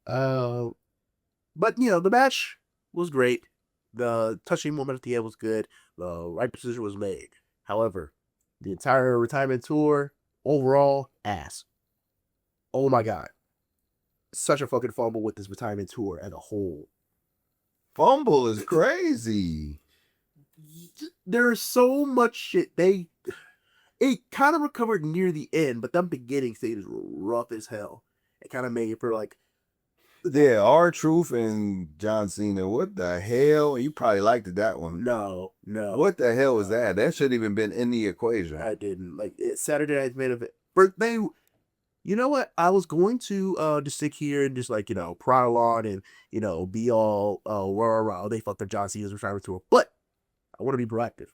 Uh, but you know, the match was great. The touching moment at the end was good. The right decision was made. However, the entire retirement tour overall ass. Oh my god, such a fucking fumble with this retirement tour as a whole. Fumble is crazy. There's so much shit they. It kind of recovered near the end, but the beginning stages were rough as hell. It kind of made it for like, Yeah, R-Truth and John Cena. What the hell? You probably liked that one. no, no, What the hell was that? That shouldn't even been in the equation. I didn't like it. Saturday Night's main event. Birthday. You know what? I was going to just sit here and just like prattle on and be all rah, they fucked up John Cena's retirement tour, but I want to be proactive.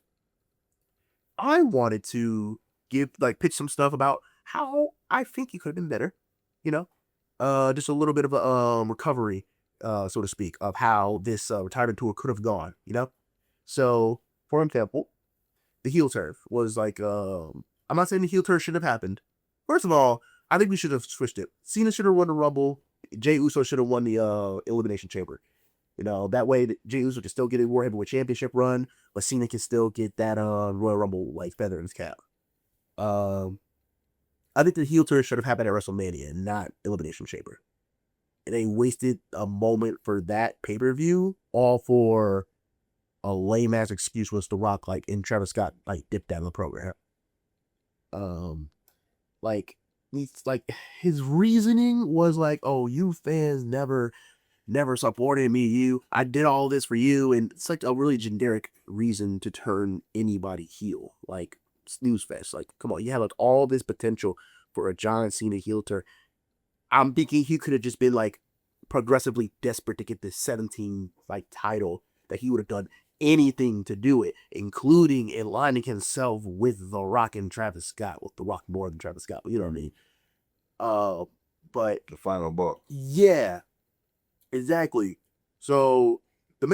I wanted to give like pitch some stuff about how I think he could have been better. You know, just a little bit of a recovery, so to speak, of how this retirement tour could have gone. So for example, the heel turn was like, I'm not saying the heel turn shouldn't have happened. First of all, I think we should have switched it. Cena should have won the Rumble. Jay Uso should have won the Elimination Chamber. That way Jey Uso can still get a World Heavyweight Championship run, but Cena can still get that Royal Rumble like feather in his cap. Um, I think the heel turn should have happened at WrestleMania, not Elimination Chamber. And they wasted a moment for that pay per view, all for a lame ass excuse was The Rock like and Travis Scott like dipped out of the program. Um, like he's like his reasoning was like, oh, you fans never supported me. I did all this for you, and it's like a really generic reason to turn anybody heel. Like snooze fest. Like, come on, you have like all this potential for a John Cena heel turn. I'm thinking he could have just been like progressively desperate to get this 17 like title that he would have done anything to do it, including aligning himself with The Rock and Travis Scott, with The Rock more than Travis Scott. But you know what I mean? Uh, but The final book. yeah, exactly. So the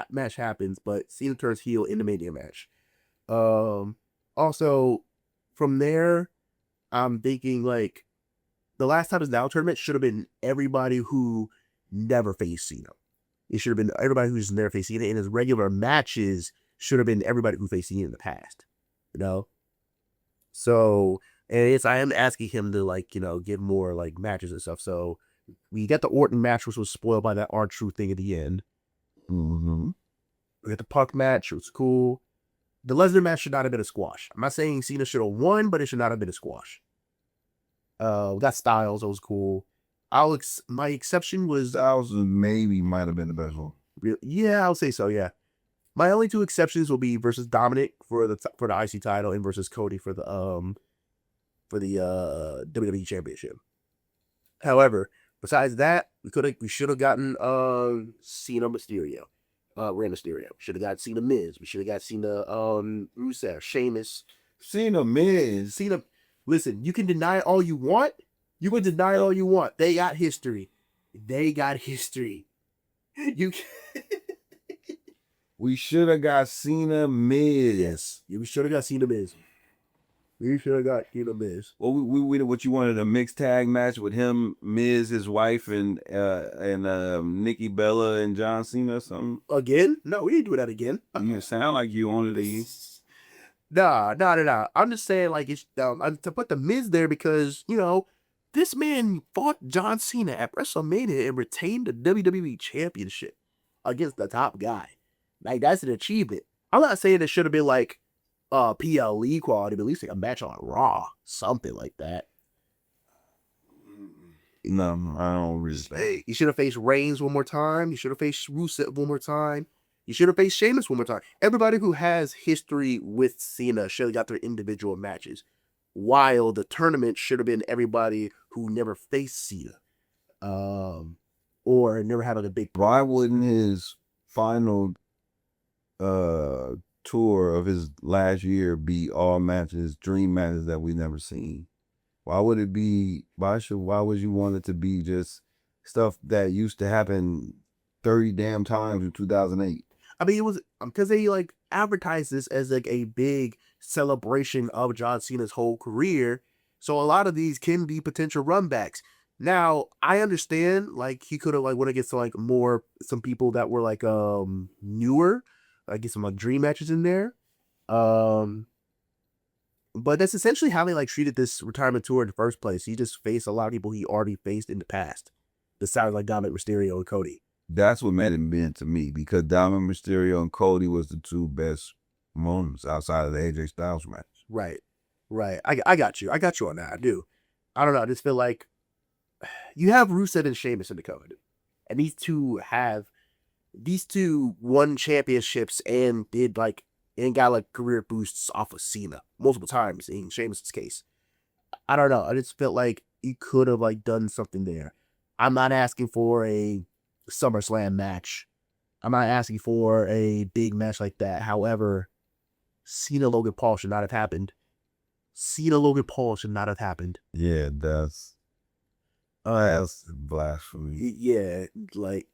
match happens, but Cena turns heel in the Mania match. Um, Also, from there, I'm thinking like the last time his now tournament should have been everybody who never faced Cena. It should have been everybody who's never faced Cena. In his regular matches should have been everybody who faced Cena in the past. You know? So, and I am asking him to like, get more like matches and stuff. So we got the Orton match, which was spoiled by that R-Truth thing at the end. Mm-hmm. We got the Punk match, which was cool. The Lesnar match should not have been a squash. I'm not saying Cena should have won, but it should not have been a squash. We got Styles, that was cool. My exception was Styles maybe might have been the best one. yeah, I would say so. Yeah, my only two exceptions will be versus Dominic for the IC title and versus Cody for the WWE Championship. However, besides that, we should have gotten Cena Mysterio, Rey Mysterio. Should have got Cena Miz. We should have got Cena Rusev, Sheamus, Cena Miz. Cena. Listen, you can deny it all you want. You can deny it all you want. They got history. They got history. You. We should have got Cena Miz. Yes, we should have got Cena Miz. We should have got Cena Miz. Well, what you wanted, a mixed tag match with him, Miz, his wife, and Nikki Bella and John Cena or something. Again? No, we didn't do that again. You sound like you wanted to. Nah. I'm just saying, like, it's to put the Miz there because this man fought John Cena at WrestleMania and retained the WWE Championship against the top guy. Like, that's an achievement. I'm not saying it should have been like PLE quality, but at least like a match on Raw, something like that. No, I don't respect. You should have faced Reigns one more time. You should have faced Rusev one more time. You should have faced Sheamus one more time. Everybody who has history with Cena should have got their individual matches. While the tournament should have been everybody who never faced Cena. Or never had a big. Why wouldn't his final tour of his last year be all matches, dream matches that we never seen? Why would it be? Why would you want it to be just stuff that used to happen 30 damn times in 2008? I mean, it was because they like advertised this as like a big celebration of John Cena's whole career. So a lot of these can be potential runbacks. Now, I understand, like, he could have, like, went against, like, some people that were, like, newer, like, get some, like, dream matches in there. Um, but that's essentially how they, like, treated this retirement tour in the first place. He just faced a lot of people he already faced in the past. Besides, like, Dominic Mysterio and Cody. That's what made it meant to me because Dominic Mysterio and Cody was the two best moments outside of the AJ Styles match. Right. Right. I got you. I got you on that. I do. I don't know. I just feel like you have Rusev and Sheamus in the code. And these two won championships and did like and got like career boosts off of Cena multiple times in Sheamus' case. I don't know. I just felt like you could have like done something there. I'm not asking for a SummerSlam match. I'm not asking for a big match like that. However, Cena Logan Paul should not have happened. Cena Logan Paul should not have happened. Yeah, that's blasphemy. Yeah, like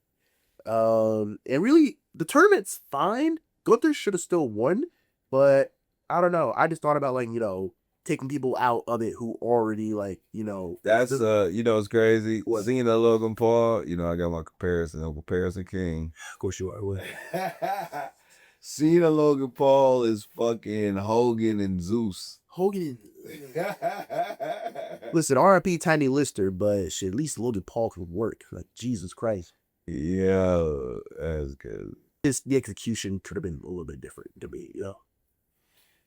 and really the tournament's fine. Gunther should have still won, but I don't know. I just thought about like, taking people out of it who already like, That's it's crazy. What? Cena Logan Paul, I got my comparison king. Of course you are. What? Cena Logan Paul is fucking Hogan and Zeus. Hogan. Listen, RIP Tiny Lister, but shit, at least Logan Paul could work. Like Jesus Christ. Yeah, that's good. Just the execution could have been a little bit different to me.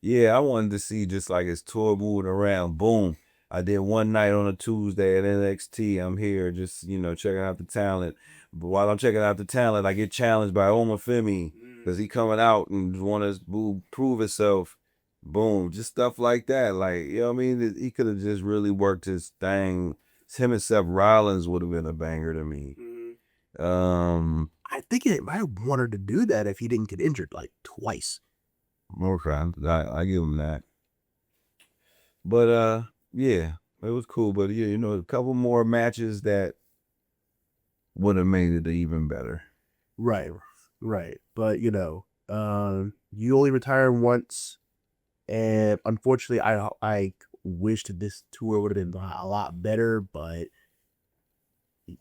Yeah, I wanted to see just like his tour moving around. Boom. I did one night on a Tuesday at NXT. I'm here just, checking out the talent. But while I'm checking out the talent, I get challenged by Omar Femi because he coming out and want to prove himself. Boom. Just stuff like that. Like, you know what I mean? He could have just really worked his thing. Him and Seth Rollins would have been a banger to me. I think it might have wanted to do that if he didn't get injured like twice. Okay, I give him that. But yeah, it was cool. But yeah, a couple more matches that would have made it even better. Right, right. But you only retire once, and unfortunately, I wished this tour would have been a lot better. But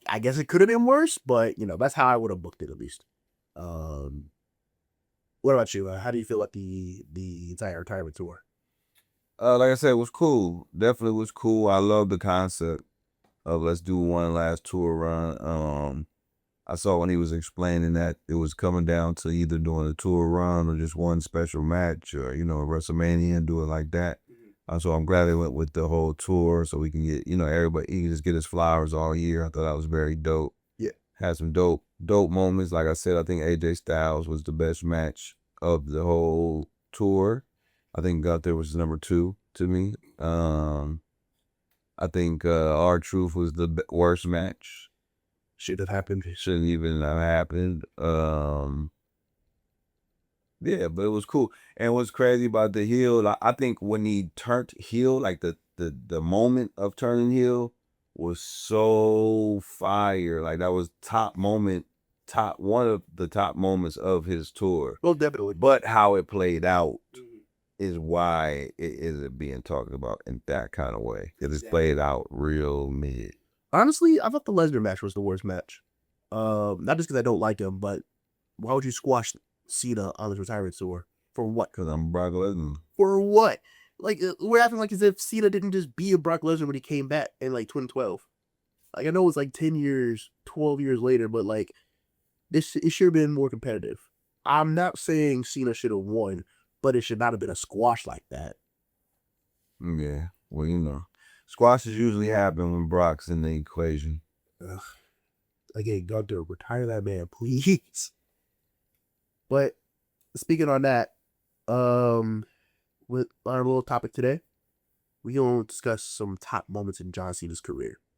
I guess it could have been worse. But that's how I would have booked it at least. What about you? How do you feel about the entire retirement tour? Like I said, it was cool. Definitely was cool. I love the concept of let's do one last tour run. I saw when he was explaining that it was coming down to either doing a tour run or just one special match or, WrestleMania and do it like that. So I'm glad they went with the whole tour so we can get, everybody, he can just get his flowers all year. I thought that was very dope. Yeah. Had some dope moments. Like I said, I think AJ Styles was the best match of the whole tour. I think Gunther was number 2 to me. I think R-Truth was the worst match. Should have happened. Shouldn't even have happened. Yeah, but it was cool. And what's crazy about the heel, I think when he turned heel, like the moment of turning heel was so fire. Like that was one of the top moments of his tour. Well, definitely. But how it played out is why it isn't being talked about in that kind of way. It is played out real mid. Honestly, I thought the Lesnar match was the worst match. Not just because I don't like him, but why would you squash Cena on his retirement tour? For what? Because I'm Brock Lesnar. For what? Like, we're acting like as if Cena didn't just be a Brock Lesnar when he came back in like 2012. Like, I know it's like 10 years, 12 years later, but like, it should have been more competitive. I'm not saying Cena should have won, but it should not have been a squash like that. Yeah, well, squashes usually happen when Brock's in the equation. Ugh. Again, Gunther, retire that man, please. But speaking on that, with our little topic today, we're gonna discuss some top moments in John Cena's career.